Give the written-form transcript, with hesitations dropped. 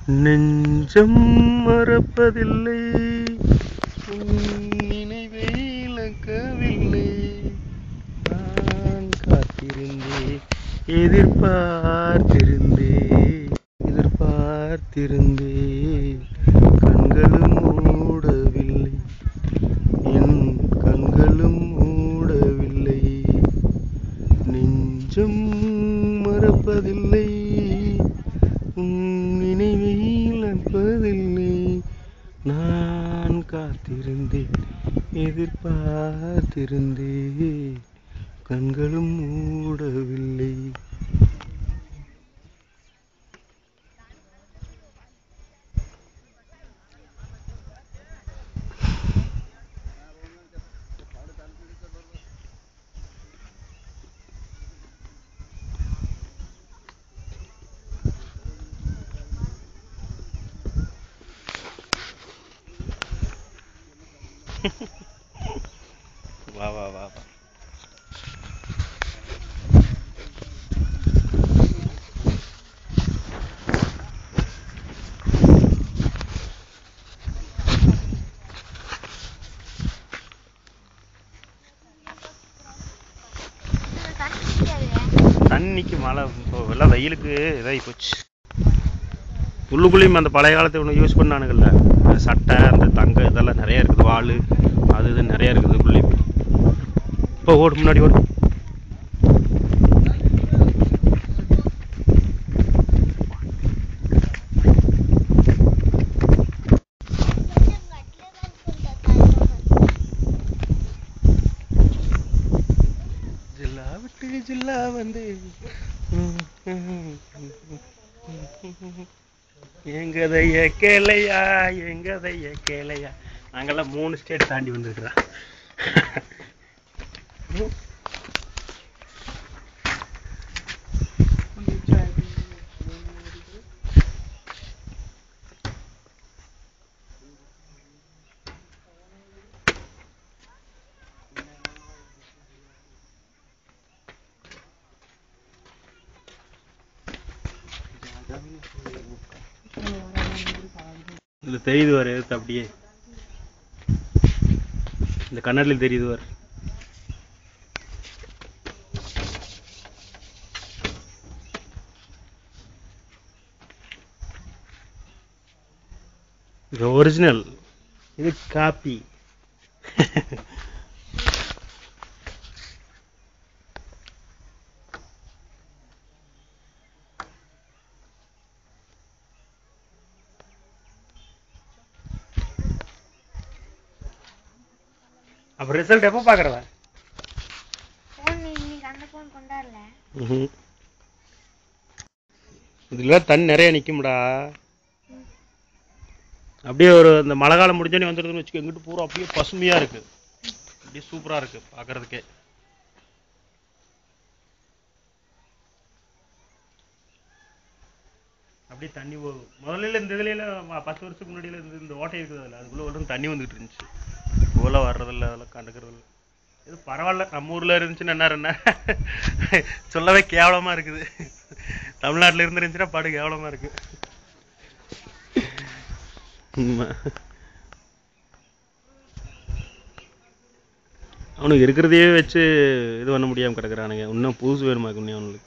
நெஞ்சம் மறப்பதில்லை, நினைவை இழக்கவில்லை. நான் காத்திருந்தேன், எதிர்பார்த்திருந்தேன், கண்களும் மூடவில்லை, என் கண்களும் மூடவில்லை. நெஞ்சம் மறப்பதில்லை, நினைவை இழப்பதில்லை. நான் காத்திருந்தேன், எதிர்பார்த்திருந்தேன், கண்களும் மூடவில்லை. வா வா வா வா. தண்ணிக்கு மழை எல்லாம் வெயிலுக்கு இதாகி போச்சு. உள்ளுக்குள்ளேயும் அந்த பழைய காலத்தை ஒன்று யூஸ் பண்ணானுங்கள்ல, சட்டை அந்த தங்க இதெல்லாம் நிறைய இருக்குது, வாள் அது இது நிறைய இருக்குது உள்ளுக்குள்ளேயும். இப்போ ஓடு, முன்னாடி ஓடு. ஜில்லா விட்டு ஜில்லா வந்து எங்கதைய கேளையா, எங்கதைய கேளையா. நாங்கெல்லாம் 3 ஸ்டேட் தாண்டி வந்துருக்குறோம். இதுல தெரியுது வர எடுத்து அப்படியே இந்த கண்ணாடியில் தெரியுது வர. இது ஒரிஜினல், இது காப்பி. அப்ப ரிசல்ட் எப்போ பாக்குறதா? இதுல தண்ணி நிறைய நிக்கும்டா. அப்படியே ஒரு இந்த மழை காலம் முடிஞ்சோடனே வந்துடுதுன்னு வச்சுக்கோ, எங்கிட்டு பூரா அப்படியே பசுமையா இருக்கு, அப்படியே சூப்பரா இருக்கு பாக்குறதுக்கே. அப்படியே தண்ணி போகும். முதல்ல இந்த இதுல 10 வருஷத்துக்கு முன்னாடியில இருந்து இந்த ஓட்டை இருக்குதுல்ல, அதுக்குள்ள ஒரு தண்ணி வந்துட்டு இருந்துச்சு. இவ்வளோ வர்றதில்ல, அதெல்லாம் கண்டுக்கிறது இல்லை. இது பரவாயில்ல, நம்ம ஊர்ல இருந்துச்சுன்னா என்ன சொல்லவே கேவலமா இருக்குது. தமிழ்நாட்டில் இருந்துருந்துச்சுன்னா பாடு கேவலமா இருக்கு. அவனுக்கு இருக்கிறதையே வச்சு இது பண்ண முடியாம கிடக்குறானுங்க. இன்னும் புதுசு வேணுமா அவனுக்கு?